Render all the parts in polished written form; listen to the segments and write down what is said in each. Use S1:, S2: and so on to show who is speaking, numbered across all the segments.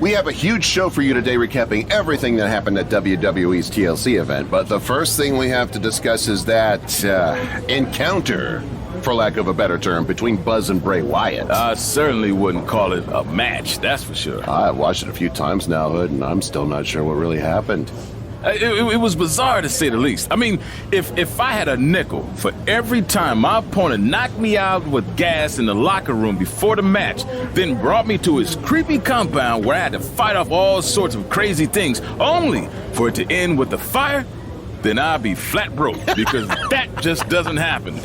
S1: We have a huge show for you today recapping everything that happened at WWE's TLC event, but the first thing we have to discuss is that encounter, for lack of a better term, between Buzz and Bray Wyatt.
S2: I certainly wouldn't call it a match, that's for sure.
S1: I've watched it a few times now, Hood, and I'm still not sure what really happened.
S2: It was bizarre to say the least. I mean, if I had a nickel for every time my opponent knocked me out with gas in the locker room before the match, then brought me to his creepy compound where I had to fight off all sorts of crazy things, only for it to end with a fire, then I'd be flat broke, because that just doesn't happen.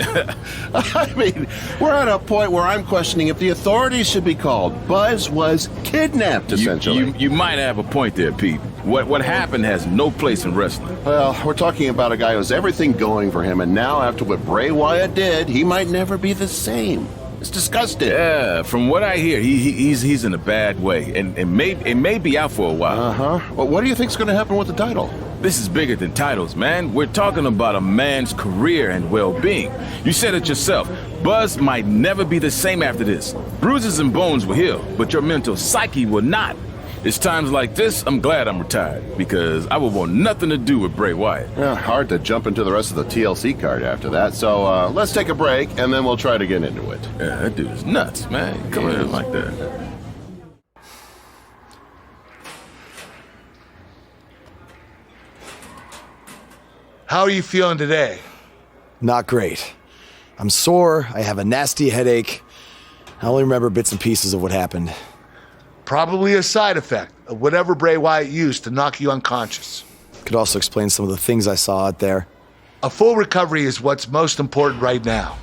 S1: I mean, we're at a point where I'm questioning if the authorities should be called. Buzz was kidnapped, essentially.
S2: You might have a point there, Pete. What happened has no place in wrestling.
S1: Well, we're talking about a guy who has everything going for him, and now after what Bray Wyatt did, he might never be the same. It's disgusting.
S2: Yeah, from what I hear, he's in a bad way, and it may be out for a while.
S1: Uh-huh. Well, what do you think's going to happen with the title?
S2: This is bigger than titles, man. We're talking about a man's career and well-being. You said it yourself. Buzz might never be the same after this. Bruises and bones will heal, but your mental psyche will not. It's times like this, I'm glad I'm retired, because I would want nothing to do with Bray Wyatt.
S1: Yeah, hard to jump into the rest of the TLC card after that, so let's take a break, and then we'll try to get into it.
S2: Yeah, that dude is nuts, man. Come in like that.
S3: How are you feeling today?
S4: Not great. I'm sore, I have a nasty headache. I only remember bits and pieces of what happened.
S3: Probably a side effect of whatever Bray Wyatt used to knock you unconscious.
S4: Could also explain some of the things I saw out there.
S3: A full recovery is what's most important right now.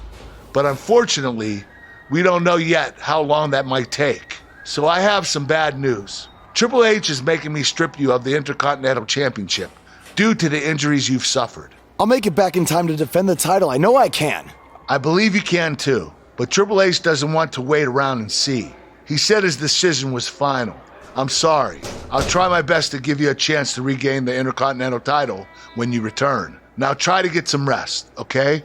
S3: But unfortunately, we don't know yet how long that might take. So I have some bad news. Triple H is making me strip you of the Intercontinental Championship due to the injuries you've suffered.
S4: I'll make it back in time to defend the title. I know I can.
S3: I believe you can too, but Triple H doesn't want to wait around and see. He said his decision was final. I'm sorry. I'll try my best to give you a chance to regain the Intercontinental title when you return. Now try to get some rest, okay?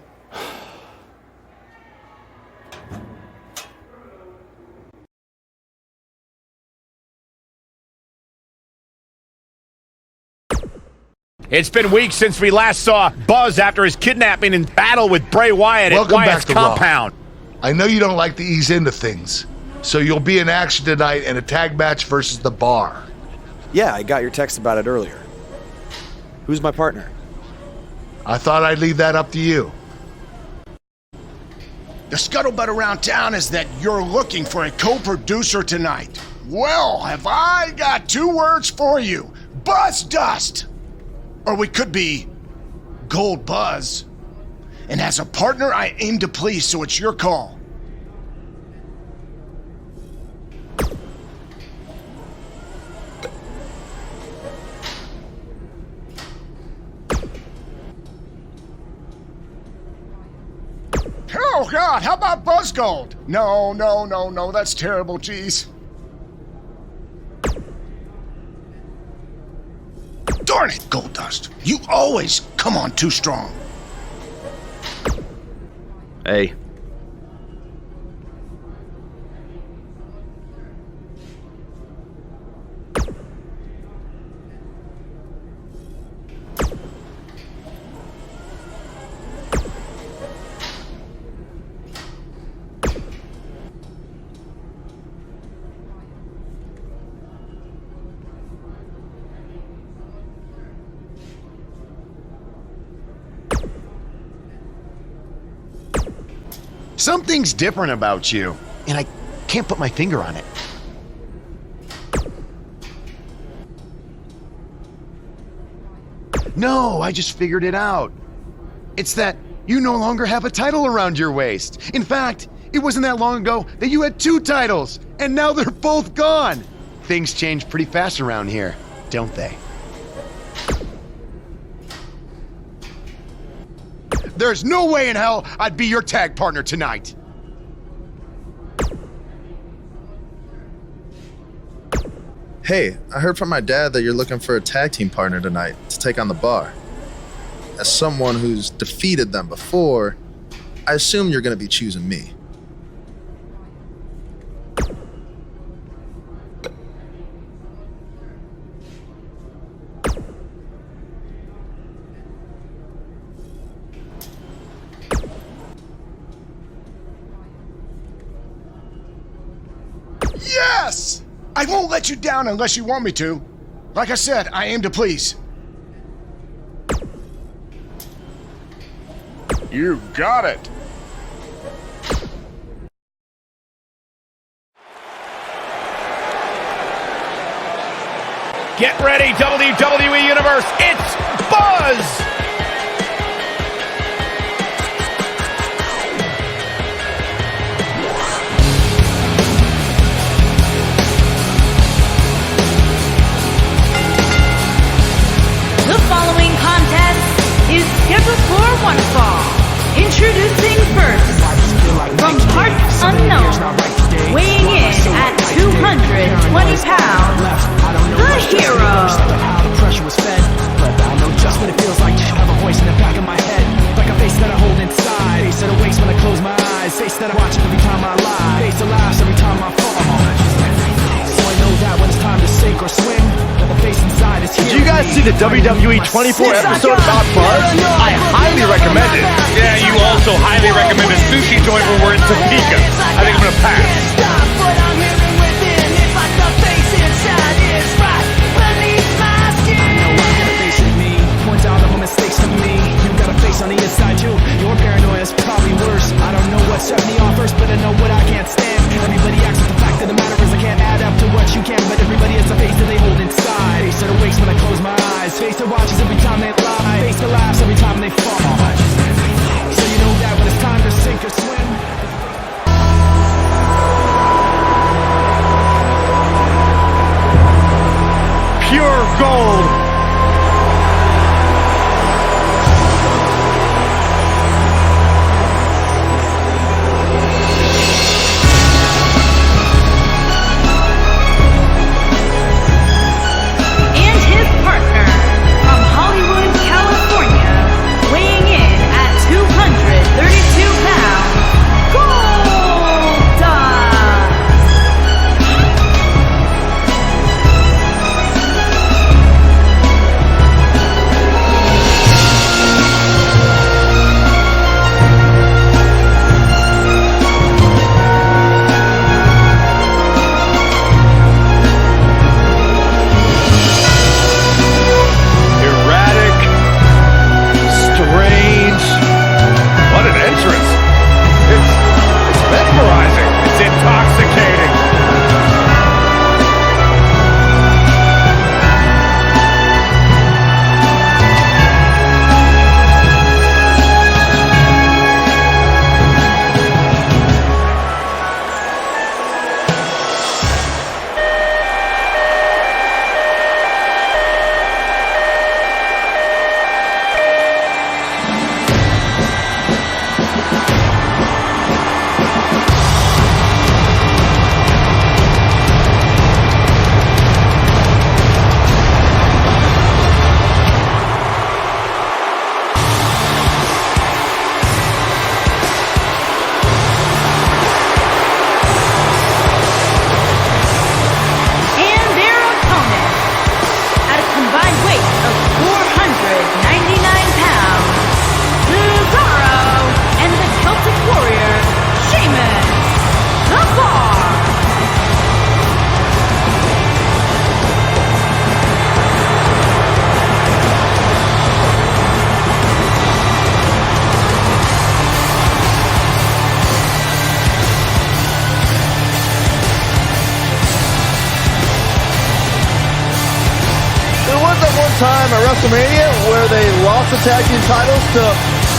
S5: It's been weeks since we last saw Buzz after his kidnapping and battle with Bray Wyatt at Wyatt's compound.
S3: I know you don't like to ease into things, so you'll be in action tonight in a tag match versus The Bar.
S4: Yeah, I got your text about it earlier. Who's my partner?
S3: I thought I'd leave that up to you.
S6: The scuttlebutt around town is that you're looking for a co-producer tonight. Well, have I got two words for you. Buzz Dust! Or we could be Gold Buzz. And as a partner, I aim to please, so it's your call. Oh, God, how about Buzz Gold? No, that's terrible, geez. Darn it, Goldust. You always come on too strong.
S7: Hey.
S6: Something's different about you, and I can't put my finger on it. No, I just figured it out. It's that you no longer have a title around your waist. In fact, it wasn't that long ago that you had two titles, and now they're both gone. Things change pretty fast around here, don't they? There's no way in hell I'd be your tag partner tonight.
S8: Hey, I heard from my dad that you're looking for a tag team partner tonight to take on the Bar. As someone who's defeated them before, I assume you're going to be choosing me.
S6: Yes! I won't let you down unless you want me to. Like I said, I aim to please.
S7: You got it.
S5: Get ready, WWE Universe. It's Buzz!
S9: The following contest is scheduled for one fall. Introducing first, from parts unknown, weighing in at 220 pounds, the Hero.
S10: The pressure was fed, but I know just what it feels like to have a voice in the back of my head, like a face that I hold inside, face that I waste when I close my eyes, face that I watch every time I lie, face that laughs every time I fall. So I know that when it's time to sink or swim, that the face inside is here.
S5: Did you guys see the WWE 24 episode about Buzz? I highly recommend it. Yeah, you also highly recommend a sushi joint when we're in Topeka. I think I'm gonna pass.
S10: On the inside too, your paranoia is probably worse. I don't know what set me off first, but I know what I can't stand. Everybody acts with the fact that the matter is I can't add up to what you can, but everybody has a face that they hold inside. Face that awakes when I close my eyes, face that watches every time they lie, face that laughs every time they fall. So you know that when it's time to sink or swim.
S5: Pure gold.
S11: Time at WrestleMania where they lost the tag team titles to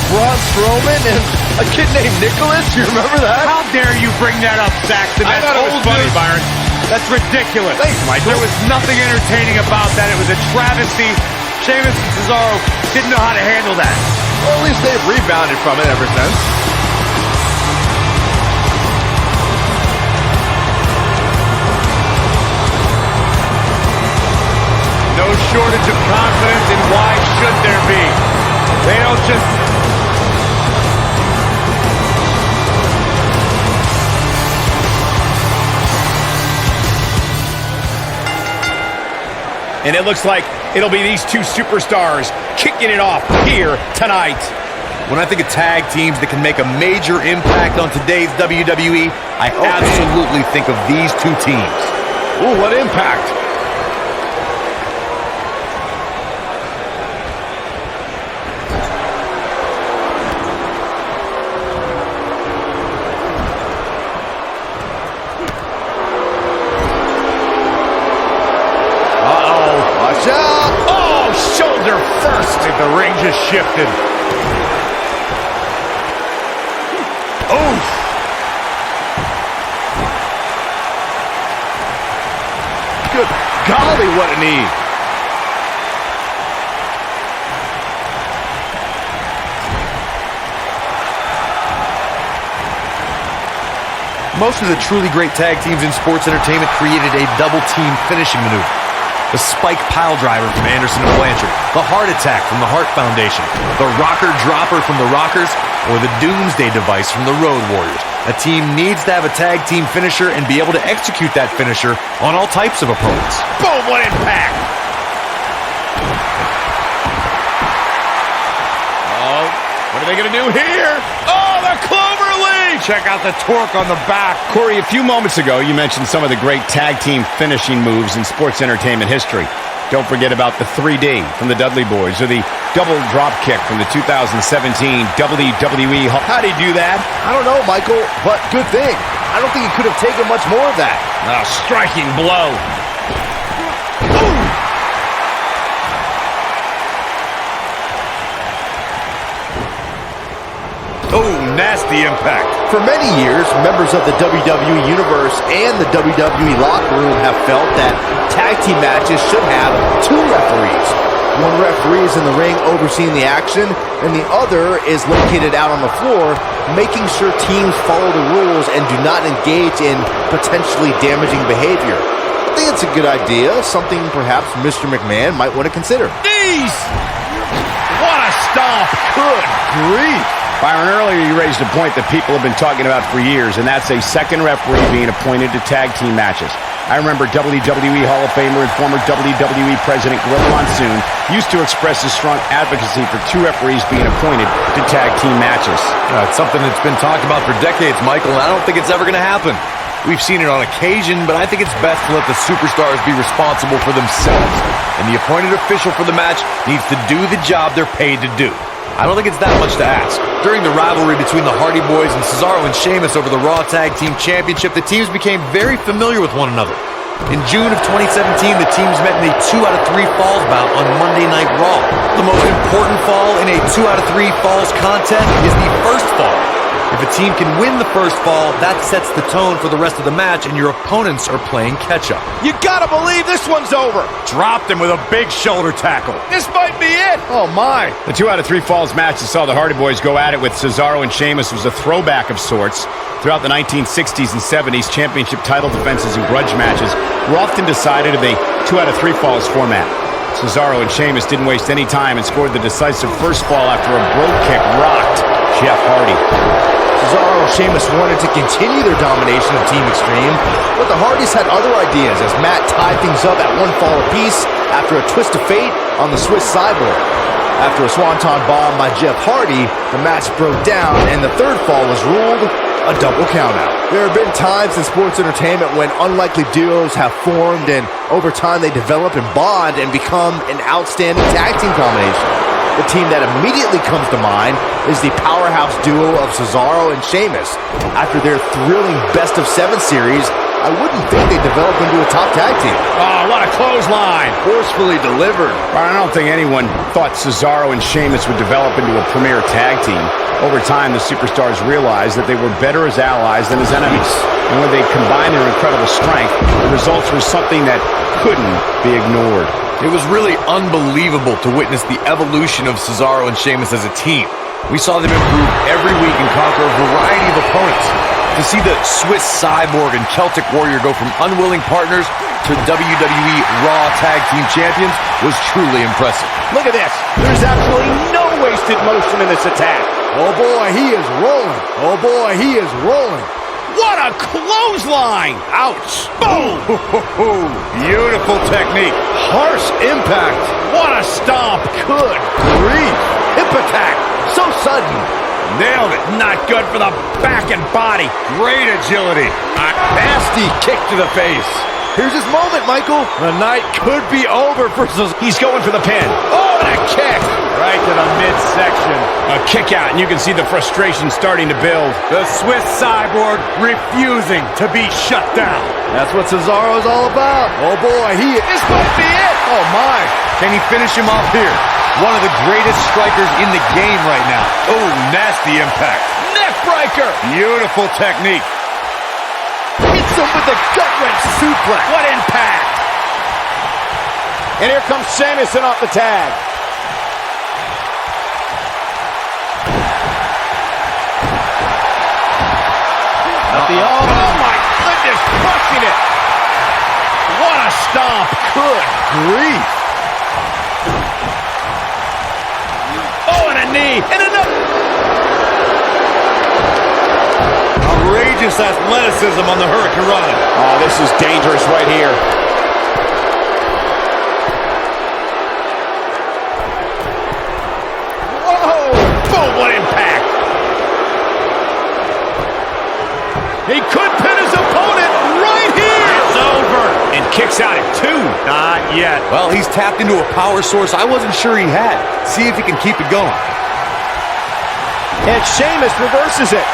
S11: Braun Strowman and a kid named Nicholas. You remember that?
S5: How dare you bring that up, Saxton? That's old funny, Byron. That's ridiculous.
S11: Thanks, Michael.
S5: There was nothing entertaining about that. It was a travesty. Sheamus and Cesaro didn't know how to handle that.
S11: Well, at least they've rebounded from it ever since.
S5: No shortage of confidence, and why should there be? They don't just... And it looks like it'll be these two superstars kicking it off here tonight. When I think of tag teams that can make a major impact on today's WWE, I absolutely think of these two teams.
S11: Ooh, what impact!
S5: The ring just shifted. Oh!
S11: Good golly, what a knee.
S5: Most of the truly great tag teams in sports entertainment created a double team finishing maneuver. The spike pile driver from Anderson and Blanchard, the heart attack from the Hart Foundation, the rocker dropper from the Rockers, or the Doomsday device from the Road Warriors. A team needs to have a tag team finisher and be able to execute that finisher on all types of opponents.
S11: Boom, what impact! Oh, what are they going to do here? Oh, the clover leaf!
S5: Check out the torque on the back.
S7: Corey, a few moments ago, you mentioned some of the great tag team finishing moves in sports entertainment history. Don't forget about the 3D from the Dudley Boys or the double drop kick from the 2017 WWE. How'd he do that?
S11: I don't know, Michael, but good thing. I don't think he could have taken much more of that.
S7: A striking blow.
S5: Oh, nasty impact.
S11: For many years, members of the WWE Universe and the WWE locker room have felt that tag team matches should have two referees. One referee is in the ring overseeing the action, and the other is located out on the floor, making sure teams follow the rules and do not engage in potentially damaging behavior. I think it's a good idea, something perhaps Mr. McMahon might want to consider.
S7: Knees! What a stomp!
S11: Good grief!
S7: Byron, earlier you raised a point that people have been talking about for years, and that's a second referee being appointed to tag team matches. I remember WWE Hall of Famer and former WWE President Gorilla Monsoon used to express his strong advocacy for two referees being appointed to tag team matches.
S5: It's something that's been talked about for decades, Michael, and I don't think it's ever going to happen. We've seen it on occasion, but I think it's best to let the superstars be responsible for themselves. And the appointed official for the match needs to do the job they're paid to do. I don't think it's that much to ask. During the rivalry between the Hardy Boys and Cesaro and Sheamus over the Raw Tag Team Championship, the teams became very familiar with one another. In June of 2017, the teams met in a 2 out of 3 falls bout on Monday Night Raw. The most important fall in a 2 out of 3 falls contest is the first fall. If a team can win the first fall, that sets the tone for the rest of the match, and your opponents are playing catch-up.
S11: You gotta believe this one's over!
S5: Dropped him with a big shoulder tackle.
S11: This might be it! Oh my!
S7: The 2 out of 3 falls match that saw the Hardy Boys go at it with Cesaro and Sheamus was a throwback of sorts. Throughout the 1960s and 70s, championship title defenses and grudge matches were often decided in a 2 out of 3 falls format. Cesaro and Sheamus didn't waste any time and scored the decisive first fall after a brogue kick rocked Jeff Hardy.
S11: Cesaro and Sheamus wanted to continue their domination of Team Extreme, but the Hardys had other ideas as Matt tied things up at 1 fall apiece after a twist of fate on the Swiss Cyborg. After a swanton bomb by Jeff Hardy, the match broke down and the third fall was ruled a double countout. There have been times in sports entertainment when unlikely duos have formed and over time they develop and bond and become an outstanding tag team combination. The team that immediately comes to mind is the powerhouse duo of Cesaro and Sheamus. After their thrilling best-of-7 series, I wouldn't think they'd develop into a top tag team.
S7: Oh, what a clothesline!
S11: Forcefully delivered.
S7: I don't think anyone thought Cesaro and Sheamus would develop into a premier tag team. Over time, the superstars realized that they were better as allies than as enemies. And when they combined their incredible strength, the results were something that couldn't be ignored.
S5: It was really unbelievable to witness the evolution of Cesaro and Sheamus as a team. We saw them improve every week and conquer a variety of opponents. To see the Swiss Cyborg and Celtic Warrior go from unwilling partners to WWE Raw Tag Team Champions was truly impressive.
S11: Look at this. There's absolutely no wasted motion in this attack. Oh boy, he is rolling. Oh boy, he is rolling.
S7: What a clothesline!
S5: Ouch! Boom! Beautiful technique.
S11: Harsh impact.
S7: What a stomp!
S11: Good grief. Hip attack. So sudden.
S7: Nailed it. Not good for the back and body. Great agility.
S5: A nasty kick to the face.
S11: Here's his moment, Michael.
S5: The night could be over for Cesaro.
S7: He's going for the pin.
S5: Oh, and a kick.
S7: Right to the midsection. A kick out, and you can see the frustration starting to build.
S5: The Swiss Cyborg refusing to be shut down. That's what Cesaro's all about. Oh boy, this might be it. Oh my. Can he finish him off here? One of the greatest strikers in the game right now. Oh, nasty impact. Neck breaker. Beautiful technique.
S11: Hits him with the gut-wrench suplex.
S7: What impact!
S11: And here comes Sheamus off the tag.
S7: Oh my goodness, crushing it! What a stomp!
S11: Good grief.
S7: Oh, and a knee, and another!
S5: Outrageous athleticism on the Hurricane Run.
S11: Oh, this is dangerous right here.
S7: Whoa! Boom, what impact! He could pin his opponent right here! It's over! And kicks out at 2.
S5: Not yet. Well, he's tapped into a power source I wasn't sure he had. See if he can keep it going.
S11: And Sheamus reverses it.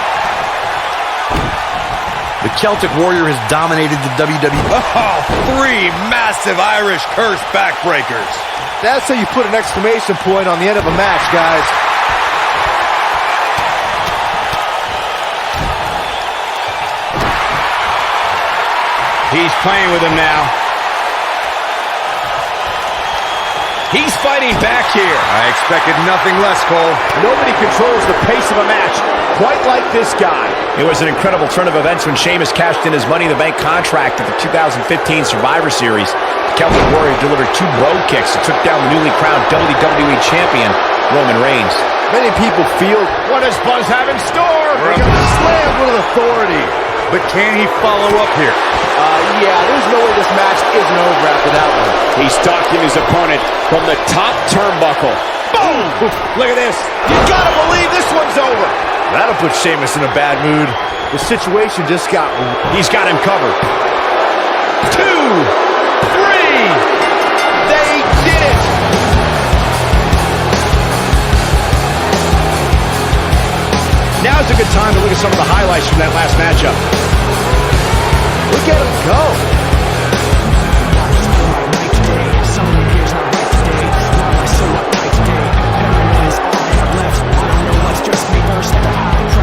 S5: The Celtic Warrior has dominated the WWE. Oh, 3 massive Irish curse backbreakers.
S11: That's how you put an exclamation point on the end of a match, guys.
S7: He's playing with him now. He's fighting back here.
S5: I expected nothing less, Cole.
S11: Nobody controls the pace of a match quite like this guy.
S7: It was an incredible turn of events when Sheamus cashed in his Money in the Bank contract at the 2015 Survivor Series. The Celtic Warrior delivered 2 road kicks and took down the newly crowned WWE Champion, Roman Reigns.
S11: Many people feel,
S7: what does Buzz have in store?
S11: we're going to slam with authority.
S5: But can he follow up here?
S11: Yeah, there's no way this match isn't over after that one.
S7: He's stalking his opponent from the top turnbuckle. Boom! Look at this.
S11: You gotta believe this one's over.
S5: That'll put Sheamus in a bad mood.
S11: The situation just got...
S7: He's got him covered. 2, 3.
S11: They did it.
S7: Now's a good time to look at some of the highlights from that last matchup.
S11: Look at him go.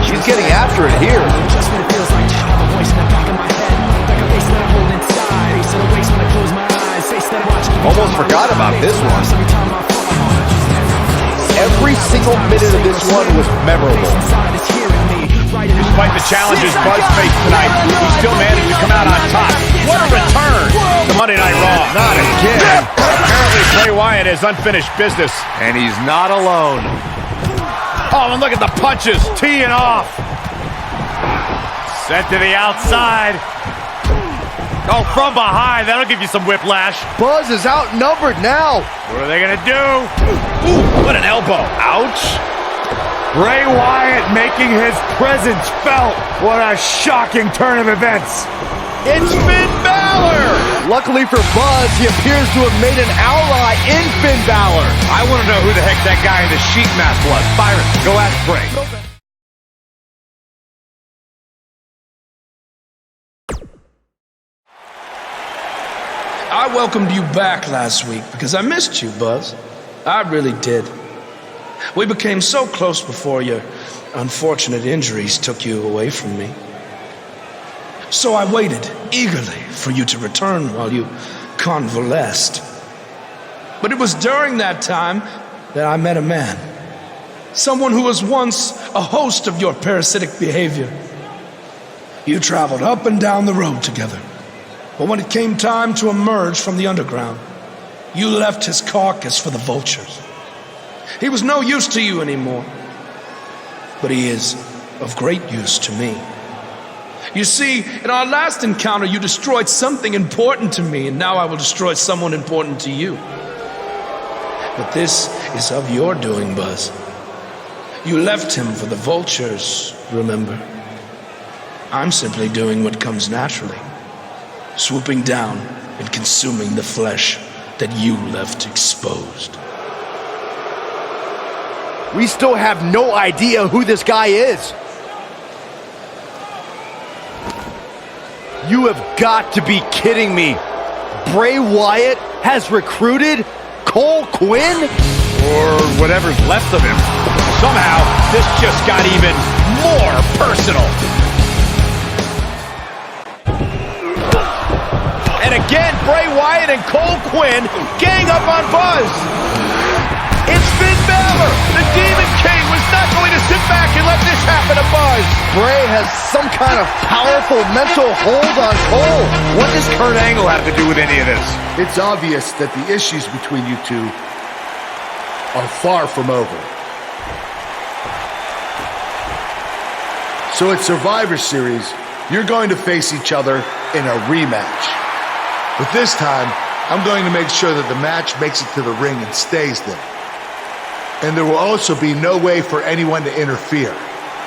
S11: He's getting after it here.
S5: Almost forgot about this one.
S11: Every single minute of this one was memorable.
S7: Despite the challenges Buzz faced tonight, he still managed to come out on top. What a return to Monday Night Raw.
S5: Not again.
S7: Apparently Bray Wyatt has unfinished business.
S5: And he's not alone.
S7: Oh, and look at the punches, teeing off. Sent to the outside. Oh, from behind, that'll give you some whiplash.
S11: Buzz is outnumbered now.
S7: What are they gonna do? Ooh, what an elbow. Ouch. Bray Wyatt making his presence felt. What a shocking turn of events.
S11: It's Finn Balor. Luckily for Buzz, he appears to have made an ally in Finn Balor.
S5: I want to know who the heck that guy in the sheet mask was. Byron, go ask Bray.
S10: I welcomed you back last week because I missed you, Buzz. I really did. We became so close before your unfortunate injuries took you away from me. So I waited eagerly for you to return while you convalesced. But it was during that time that I met a man. Someone who was once a host of your parasitic behavior. You traveled up and down the road together. But when it came time to emerge from the underground, you left his carcass for the vultures. He was no use to you anymore, but he is of great use to me. You see, in our last encounter, you destroyed something important to me, and now I will destroy someone important to you. But this is of your doing, Buzz. You left him for the vultures, remember? I'm simply doing what comes naturally. Swooping down and consuming the flesh that you left exposed.
S11: We still have no idea who this guy is. You have got to be kidding me. Bray Wyatt has recruited Cole Quinn?
S7: Or whatever's left of him. Somehow, this just got even more personal. And again, Bray Wyatt and Cole Quinn gang up on Buzz. It's Finn Balor. The Demon King was not going to sit back and let this happen to Buzz.
S11: Bray has some kind of powerful mental hold on Cole.
S5: What does Kurt Angle have to do with any of this?
S3: It's obvious that the issues between you two are far from over. So at Survivor Series, you're going to face each other in a rematch. But this time, I'm going to make sure that the match makes it to the ring and stays there. And there will also be no way for anyone to interfere,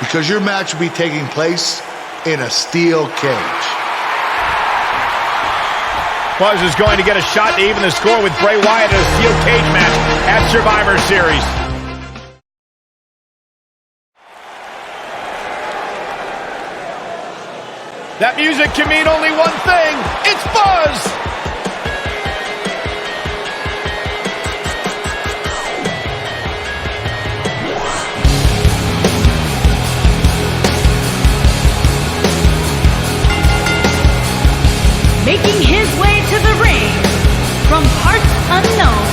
S3: because your match will be taking place in a steel cage.
S7: Buzz is going to get a shot to even the score with Bray Wyatt in a steel cage match at Survivor Series. That music can mean only one thing. It's Buzz!
S9: Making his way to the ring from parts unknown,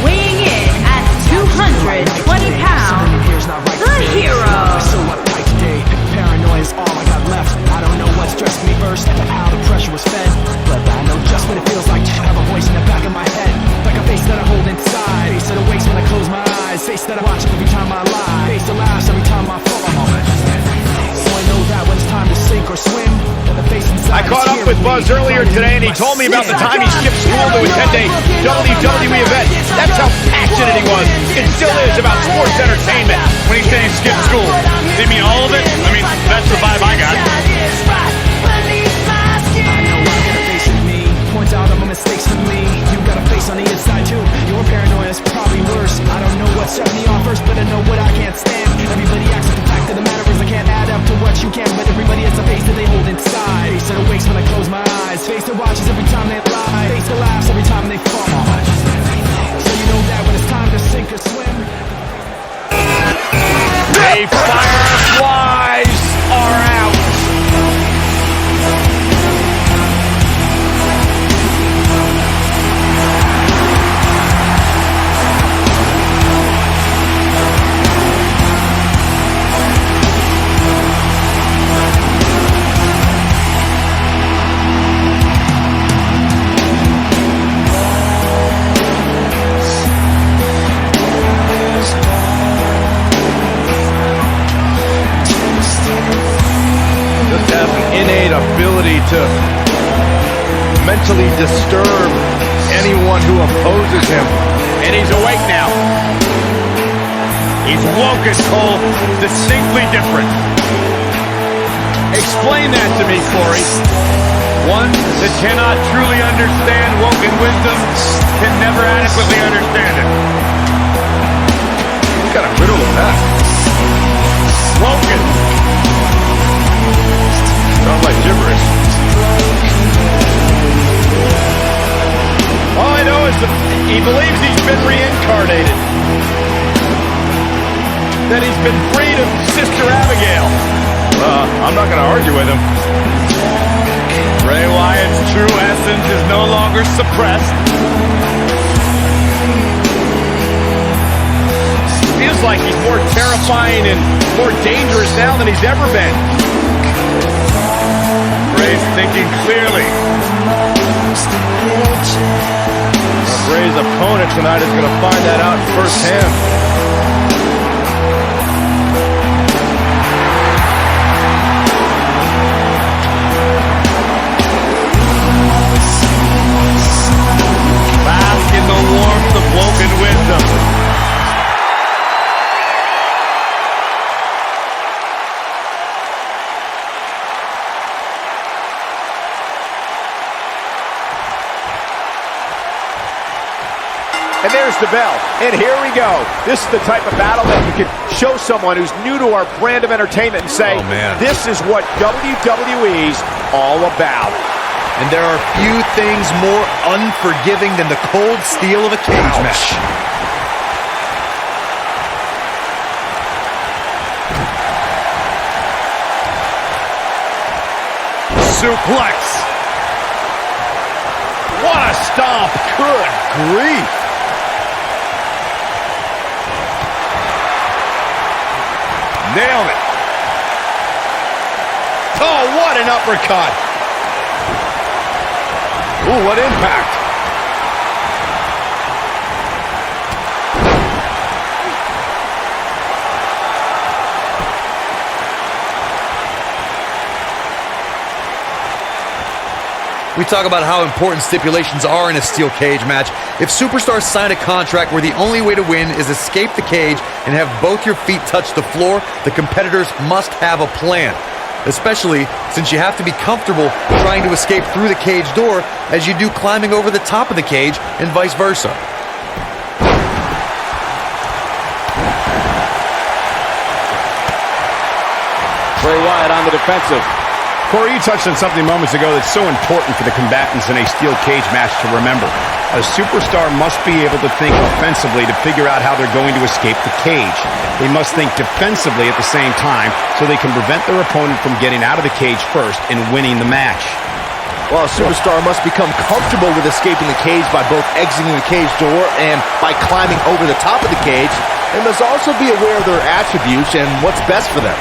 S9: weighing in at 220 pounds, the Hero.
S10: So uptight today, paranoia is all I got left. I don't know what stressed me first, how the pressure was fed, but I know just what it feels like to have a voice in the back of my head, like a face that I hold inside, face that awakes when I close my eyes, face that I watch every time I lie, face that laughs every time I fall. So I know that when it's time to sink or swim, the face inside
S7: I caught up with Buzz earlier today, and he told me about the time he skipped school to attend a WWE event. That's how passionate he was, and still is, about sports entertainment. When he said he skipped school, did he mean all of it? I mean, that's the vibe I got.
S10: I know I got a face in me, points out all my mistakes for me. You got a face on the inside too. Your paranoia is probably worse. I don't know what set me off first, but I know what I can't stand. Everybody acts like the fact of the matter is I can't add up to what you can, but everybody has a face that they hold inside. Face that awakes when I close my eyes, face that watches every time they lie, face that laughs every time they fall. So you know that when it's time to sink or swim,
S7: The Fireflies are out.
S5: Ability to mentally disturb anyone who opposes him.
S7: And he's awake now. He's woke as Cole, distinctly different. Explain that to me, Corey. One that cannot truly understand woken wisdom can never adequately understand it.
S5: He's got a riddle of that.
S7: Woken.
S5: Sounds like gibberish.
S7: All I know is that he believes he's been reincarnated. That he's been freed of Sister Abigail.
S5: I'm not going to argue with him.
S7: Bray Wyatt's true essence is no longer suppressed. Feels like he's more terrifying and more dangerous now than he's ever been. Bray's thinking clearly.
S5: Bray's opponent tonight is going to find that out firsthand.
S7: Bask in the warmth of woken wisdom.
S12: And there's the bell. And here we go. This is the type of battle that you can show someone who's new to our brand of entertainment and say, this is what WWE's all about.
S5: And there are few things more unforgiving than the cold steel of a cage match.
S7: Suplex. What a stomp. Good grief. Nailed it. Oh, what an uppercut. Ooh, what impact.
S5: We talk about how important stipulations are in a steel cage match. If superstars sign a contract where the only way to win is escape the cage and have both your feet touch the floor, the competitors must have a plan. Especially since you have to be comfortable trying to escape through the cage door as you do climbing over the top of the cage and vice versa.
S12: Bray Wyatt on the defensive.
S7: Corey, you touched on something moments ago that's so important for the combatants in a steel cage match to remember. A superstar must be able to think offensively to figure out how they're going to escape the cage. They must think defensively at the same time so they can prevent their opponent from getting out of the cage first and winning the match.
S11: Well, a superstar must become comfortable with escaping the cage by both exiting the cage door and by climbing over the top of the cage. They must also be aware of their attributes and what's best for them.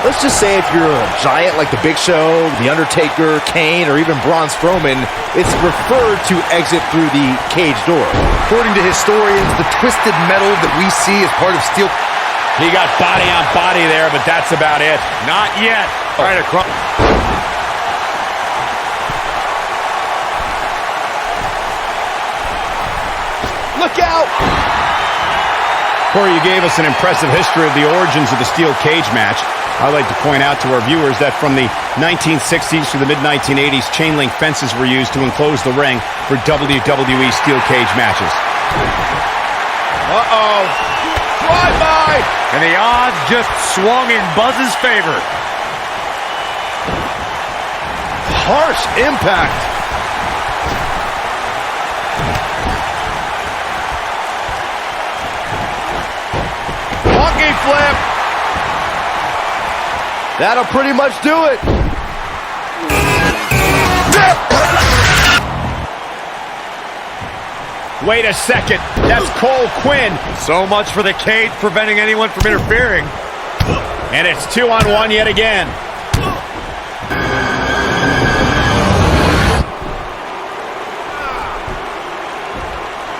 S11: Let's just say if you're a giant like The Big Show, The Undertaker, Kane, or even Braun Strowman, it's preferred to exit through the cage door.
S5: According to historians, the twisted metal that we see as part of steel...
S7: He got body on body there, but that's about it. Not yet. Right across.
S11: Look out!
S7: Corey, you gave us an impressive history of the origins of the steel cage match. I'd like to point out to our viewers that from the 1960s to the mid-1980s, chain link fences were used to enclose the ring for WWE steel cage matches.
S12: Uh-oh. Drive-by!
S7: And the odds just swung in Buzz's favor.
S11: Harsh impact.
S12: Monkey flip!
S11: That'll pretty much do it.
S7: Wait a second. That's Cole Quinn.
S5: So much for the cage preventing anyone from interfering.
S7: And it's 2-on-1 yet again.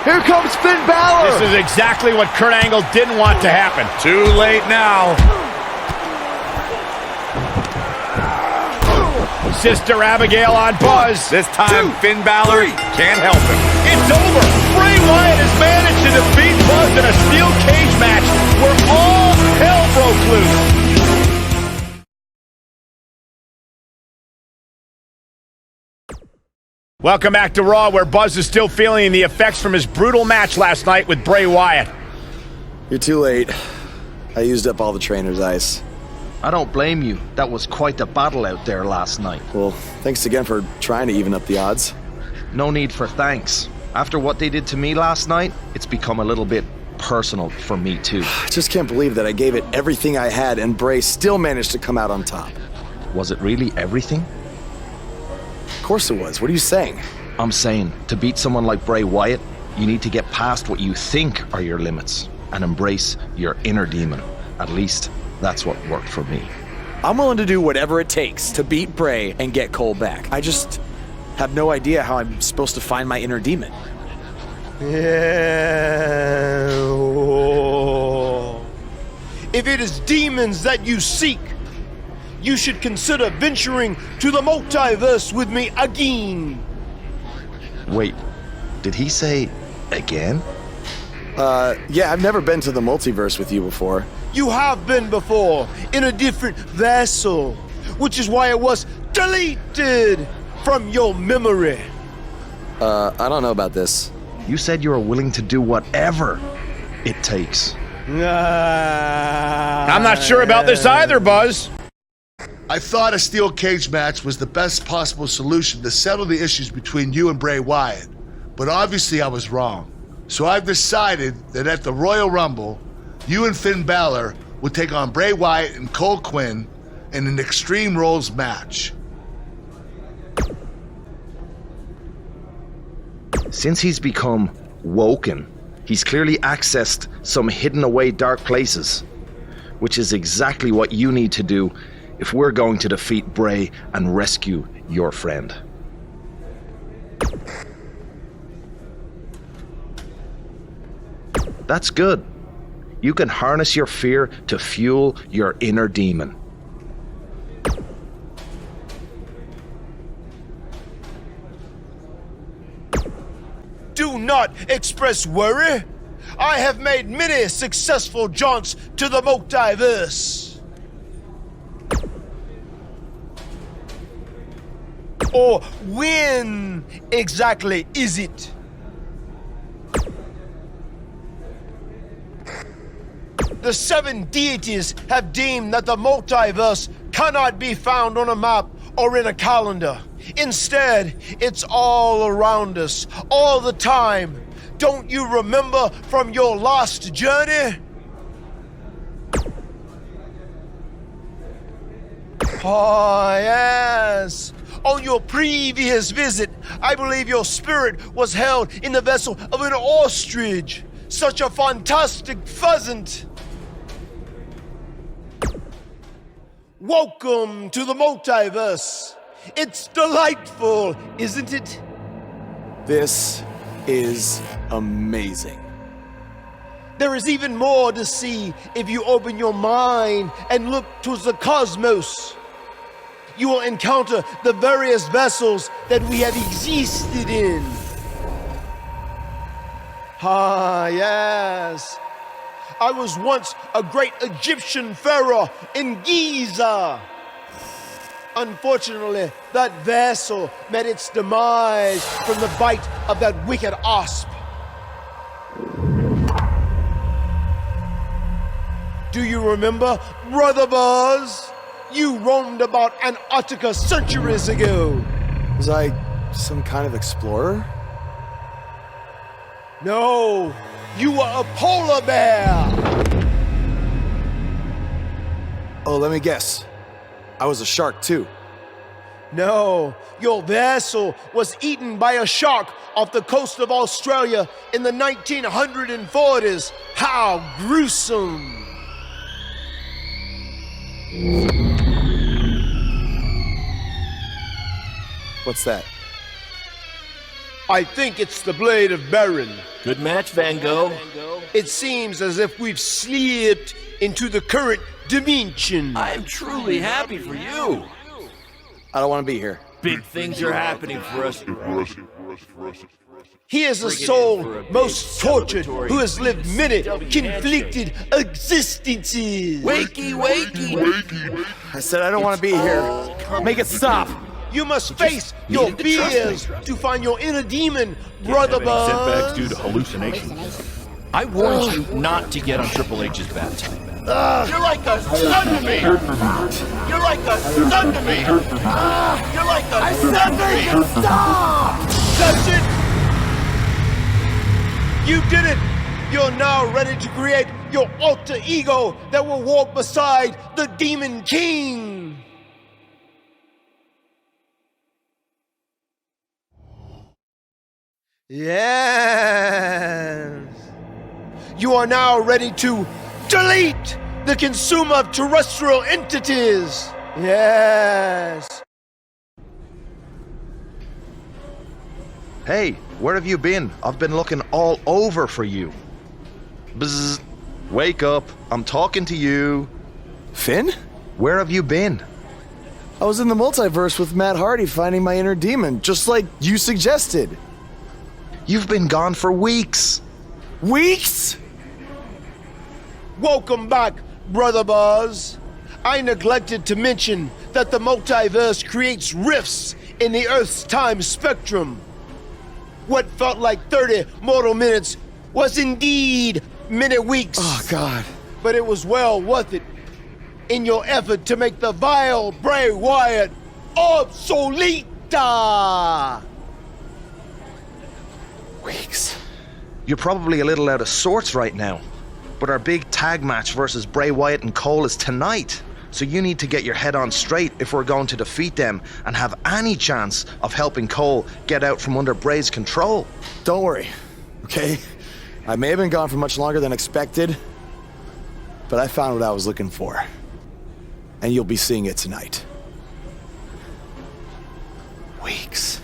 S11: Here comes Finn Balor.
S7: This is exactly what Kurt Angle didn't want to happen.
S5: Too late now.
S7: Sister Abigail on Buzz.
S5: This time, Finn Balor can't help him.
S7: It's over. Bray Wyatt has managed to defeat Buzz in a steel cage match where all hell broke loose. Welcome back to Raw, where Buzz is still feeling the effects from his brutal match last night with Bray Wyatt.
S4: You're too late. I used up all the trainer's ice.
S13: I don't blame you. That was quite a battle out there last night.
S4: Well, thanks again for trying to even up the odds.
S13: No need for thanks. After what they did to me last night, it's become a little bit personal for me too.
S4: I just can't believe that I gave it everything I had and Bray still managed to come out on top.
S13: Was it really everything?
S4: Of course it was. What are you saying?
S13: I'm saying, to beat someone like Bray Wyatt, you need to get past what you think are your limits and embrace your inner demon. At least, that's what worked for me.
S4: I'm willing to do whatever it takes to beat Bray and get Cole back. I just have no idea how I'm supposed to find my inner demon.
S14: Yeah. If it is demons that you seek, you should consider venturing to the multiverse with me again.
S13: Wait, did he say again?
S4: Yeah, I've never been to the multiverse with you before.
S14: You have been before, in a different vessel, which is why it was deleted from your memory.
S4: I don't know about this.
S13: You said you were willing to do whatever it takes.
S12: I'm not sure about this either, Buzz.
S3: I thought a steel cage match was the best possible solution to settle the issues between you and Bray Wyatt, but obviously I was wrong. So I've decided that at the Royal Rumble, you and Finn Balor will take on Bray Wyatt and Cole Quinn in an Extreme Rules match.
S13: Since he's become woken, he's clearly accessed some hidden away dark places, which is exactly what you need to do if we're going to defeat Bray and rescue your friend. That's good. You can harness your fear to fuel your inner demon.
S14: Do not express worry. I have made many successful jaunts to the multiverse. Or when exactly is it? The 7 deities have deemed that the multiverse cannot be found on a map or in a calendar. Instead, it's all around us, all the time. Don't you remember from your last journey? Oh, yes. On your previous visit, I believe your spirit was held in the vessel of an ostrich. Such a fantastic pheasant. Welcome to the multiverse. It's delightful, isn't it?
S4: This is amazing.
S14: There is even more to see if you open your mind and look towards the cosmos. You will encounter the various vessels that we have existed in. Ah, yes. I was once a great Egyptian pharaoh in Giza. Unfortunately, that vessel met its demise from the bite of that wicked asp. Do you remember, Brother Buzz? You roamed about Antarctica centuries ago.
S4: Was I some kind of explorer?
S14: No, you were a polar bear.
S4: Oh, let me guess. I was a shark too.
S14: No, your vessel was eaten by a shark off the coast of Australia in the 1940s. How gruesome!
S4: What's that?
S14: I think it's the blade of Baron.
S15: Good match, Van Gogh.
S14: It seems as if we've slipped into the current dimension.
S15: I'm truly happy for you.
S4: I don't want to be here.
S15: Big things are happening for us.
S14: He is a soul most tortured who has lived many conflicted existences.
S15: Wakey, wakey.
S4: I said I don't want to be here. Make it stop.
S14: You must face your fears to find your inner demon, Brother Buzz.
S15: Setbacks due to hallucinations. I warned you not to get on Triple H's bad time.
S14: You're like a son to me. You're like a son to me. You're like a son to me. Stop! That's it. You did it. You're now ready to create your alter ego that will walk beside the Demon King. Yes. You are now ready to delete the consumer of terrestrial entities. Yes.
S13: Hey, where have you been? I've been looking all over for you. Bzzz. Wake up. I'm talking to you.
S4: Finn?
S13: Where have you been?
S4: I was in the multiverse with Matt Hardy finding my inner demon, just like you suggested.
S13: You've been gone for weeks.
S4: Weeks?
S14: Welcome back, Brother Buzz. I neglected to mention that the multiverse creates rifts in the Earth's time spectrum. what felt like 30 mortal minutes was indeed many weeks.
S4: Oh, God.
S14: But it was well worth it in your effort to make the vile Bray Wyatt obsolete.
S13: Weeks. You're probably a little out of sorts right now, but our big tag match versus Bray Wyatt and Cole is tonight. So you need to get your head on straight if we're going to defeat them and have any chance of helping Cole get out from under Bray's control.
S4: Don't worry, okay? I may have been gone for much longer than expected, but I found what I was looking for. And you'll be seeing it tonight. Weeks.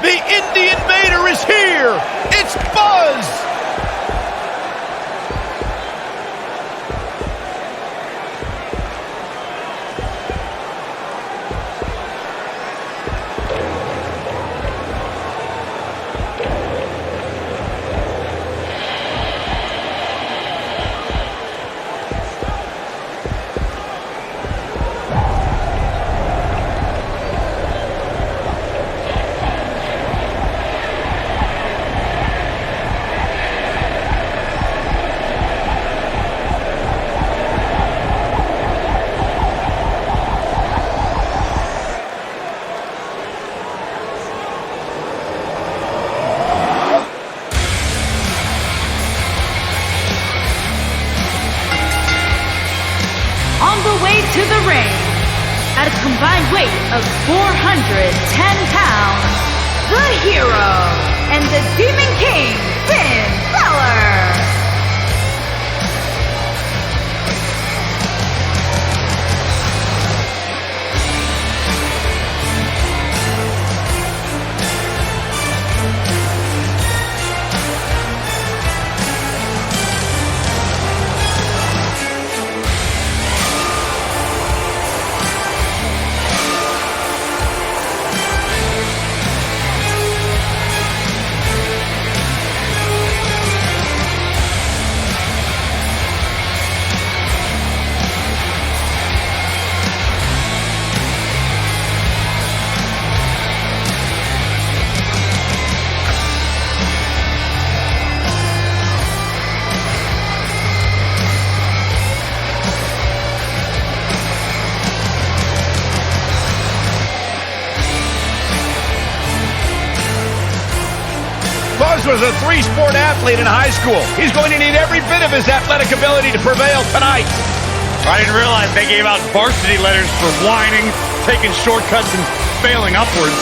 S12: The Indie Invader is here! It's Buzz!
S9: To the ring, at a combined weight of 410 pounds, the Hero and the Demon King, Finn Balor.
S12: Buzz was a three-sport athlete in high school. He's going to need every bit of his athletic ability to prevail tonight.
S7: I didn't realize they gave out varsity letters for whining, taking shortcuts, and failing upwards.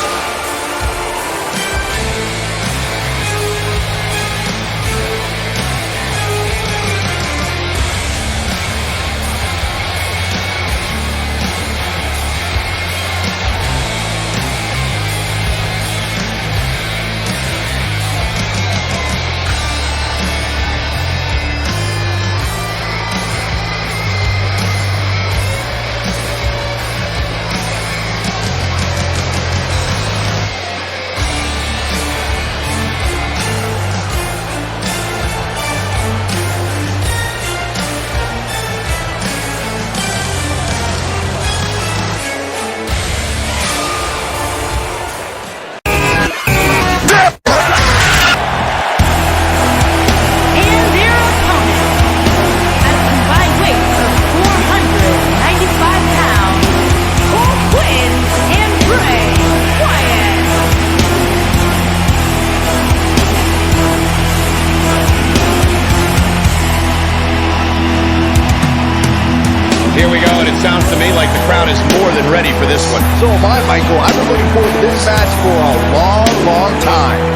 S7: Sounds to me like the crowd is more than ready for this one.
S11: So am I, Michael. I've been looking forward to this match for a long, long time.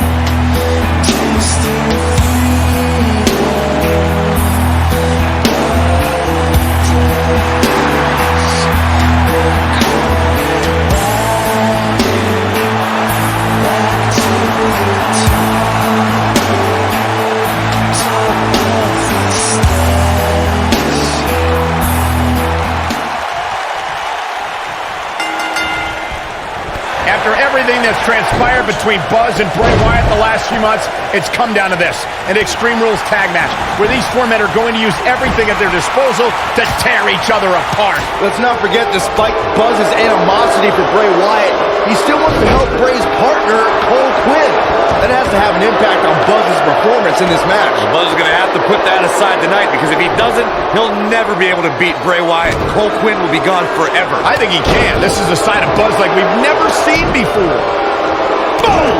S12: After
S7: everything that's transpired between Buzz and Bray Wyatt the last few months, it's come down to this, an Extreme Rules tag match, where these four men are going to use everything at their disposal to tear each other apart.
S11: Let's not forget, despite Buzz's animosity for Bray Wyatt, he still wants to help Bray's partner, Cole Quinn. That has to have an impact on Buzz's performance in this match.
S5: Well, Buzz is going to have to put that aside tonight, because if he doesn't, he'll never be able to beat Bray Wyatt. Cole Quinn will be gone forever.
S7: I think he can. This is a side of Buzz like we've never seen before. Boom!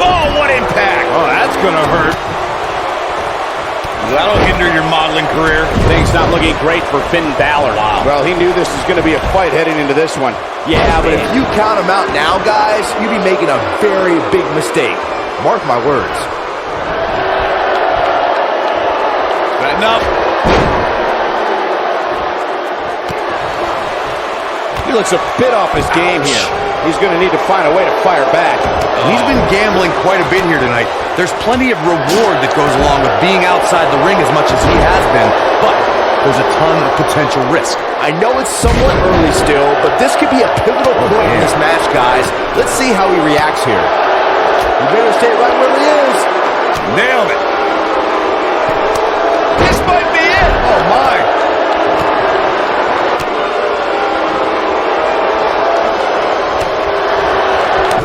S7: Oh, what impact!
S2: Oh, that's gonna hurt.
S5: That'll hinder your modeling career.
S12: Things not looking great for Finn Balor.
S11: Wow.
S12: Well, he knew this was going to be a fight heading into this one.
S11: Yeah, but if you count him out now, guys, you'd be making a very big mistake. Mark my words.
S5: Setting up.
S12: He looks a bit off his game here. He's going to need to find a way to fire back.
S5: He's been gambling quite a bit here tonight. There's plenty of reward that goes along with being outside the ring as much as he has been, but there's a ton of potential risk.
S11: I know it's somewhat early still, but this could be a pivotal point in this match, guys. Let's see how he reacts here. He better stay right where he is.
S5: Nailed it. This might be it. Oh, my.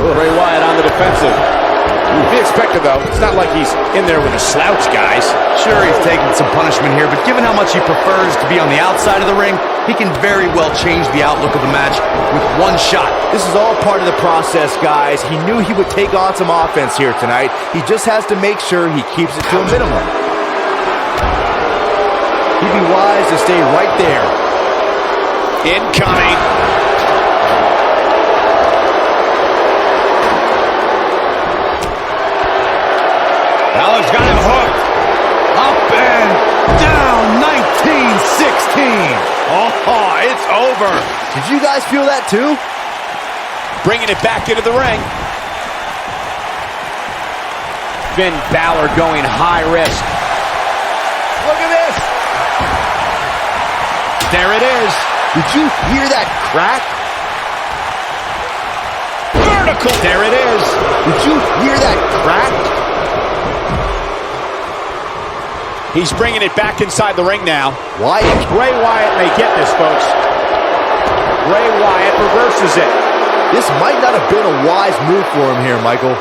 S12: Bray Wyatt on the defensive. To be expected, though. It's not like he's in there with a slouch, guys.
S5: Sure, he's taking some punishment here, but given how much he prefers to be on the outside of the ring, he can very well change the outlook of the match with one shot.
S11: This is all part of the process, guys. He knew he would take on some offense here tonight. He just has to make sure he keeps it to a minimum. He'd be wise to stay right there.
S12: Incoming.
S5: Balor's got him hooked. Up and down, 1916. Oh, it's over.
S11: Did you guys feel that too?
S12: Bringing it back into the ring. Finn Balor going high risk. Look at this. There it is.
S11: Did you hear that crack?
S12: Vertical. There it is.
S11: Did you hear that crack?
S12: He's bringing it back inside the ring now.
S11: Wyatt.
S12: Bray Wyatt may get this, folks. Bray Wyatt reverses it.
S11: This might not have been a wise move for him here, Michael.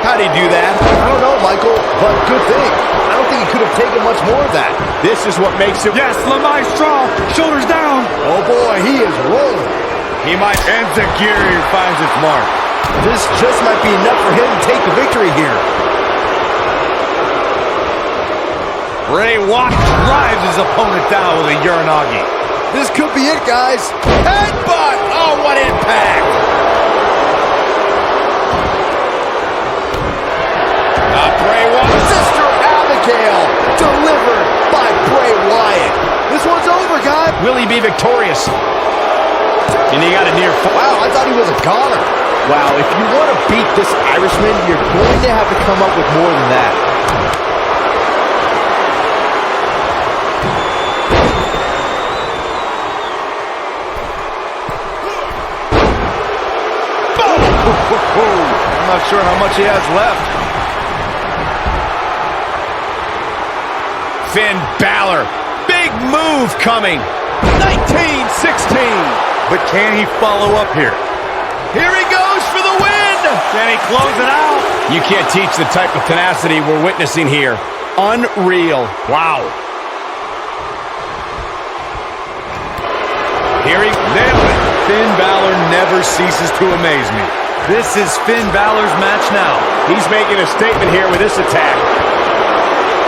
S12: How'd he do that?
S11: I don't know, Michael, but good thing. I don't think he could have taken much more of that.
S12: This is what makes it...
S2: Yes, Le Maestro, shoulders down.
S11: Oh boy, he is rolling.
S5: He might enter gear and finds its mark.
S11: This just might be enough for him to take the victory here.
S5: Bray Wyatt drives his opponent down with a Uranagi.
S11: This could be it, guys.
S5: Headbutt! Oh, what impact!
S11: Bray Wyatt. Sister Abigail, delivered by Bray Wyatt. This one's over, guys.
S12: Will he be victorious? And he got a near...
S11: Wow, I thought he was a goner. Wow, if you want to beat this Irishman, you're going to have to come up with more than that.
S5: I'm not sure how much he has left.
S12: Finn Balor. Big move coming. 1916.
S5: But can he follow up here?
S12: Here he goes for the win!
S5: Can he close it out?
S12: You can't teach the type of tenacity we're witnessing here. Unreal.
S5: Wow.
S12: Here he
S5: nailed it. Finn Balor never ceases to amaze me. This is Finn Balor's match now.
S12: He's making a statement here with this attack.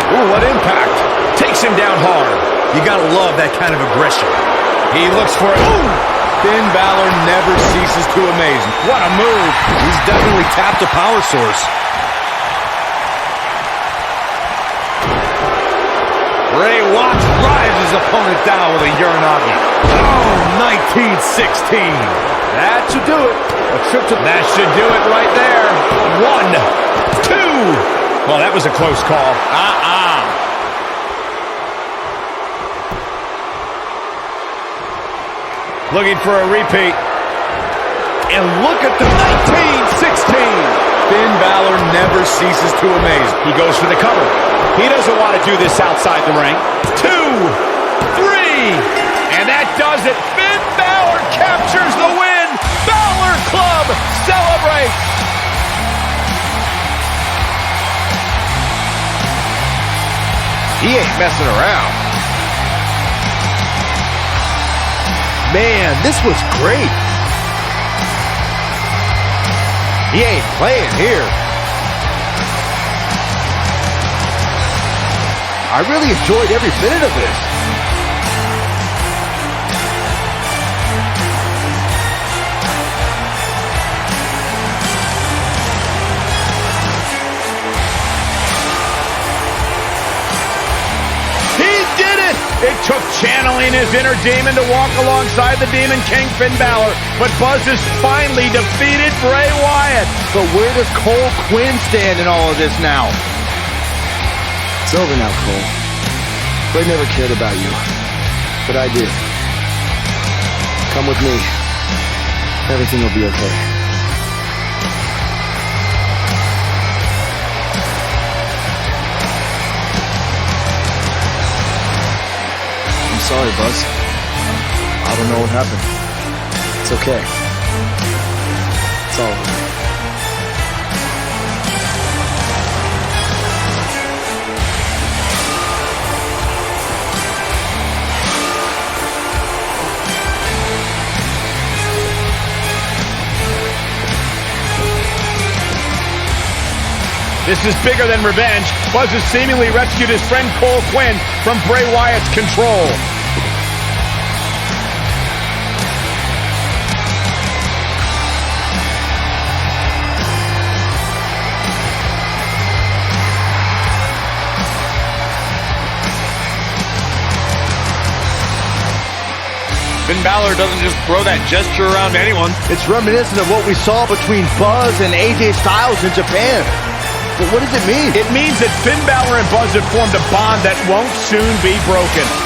S5: Ooh, what impact.
S12: Takes him down hard.
S5: You gotta love that kind of aggression. He looks for it. Ooh! Finn Balor never ceases to amaze me. What a move. He's definitely tapped a power source. Bray Wyatt drives his opponent down with a Uranagi. Oh,
S11: That should do it. A trip to...
S7: That should do it right there. 1, 2. Well, that was a close call. Looking for a repeat.
S11: And look at the 19-16. Finn Balor never ceases to amaze.
S7: He goes for the cover. He doesn't want to do this outside the ring. 2, 3. And that does it. Finn Balor captures the win. Balor Club celebrates.
S11: He ain't messing around. Man, this was great. He ain't playing here. I really enjoyed every minute of this.
S7: It took channeling his inner demon to walk alongside the Demon King Finn Balor, but Buzz has finally defeated Bray Wyatt.
S11: But where does Cole Quinn stand in all of this now?
S4: It's over now, Cole. Bray never cared about you, but I did. Come with me. Everything will be okay. Sorry, Buzz. I don't know what happened. It's okay. It's all over.
S7: This is bigger than revenge. Buzz has seemingly rescued his friend Cole Quinn from Bray Wyatt's control.
S5: Finn Balor doesn't just throw that gesture around to anyone.
S11: It's reminiscent of what we saw between Buzz and AJ Styles in Japan. But what does it mean?
S7: It means that Finn Balor and Buzz have formed a bond that won't soon be broken.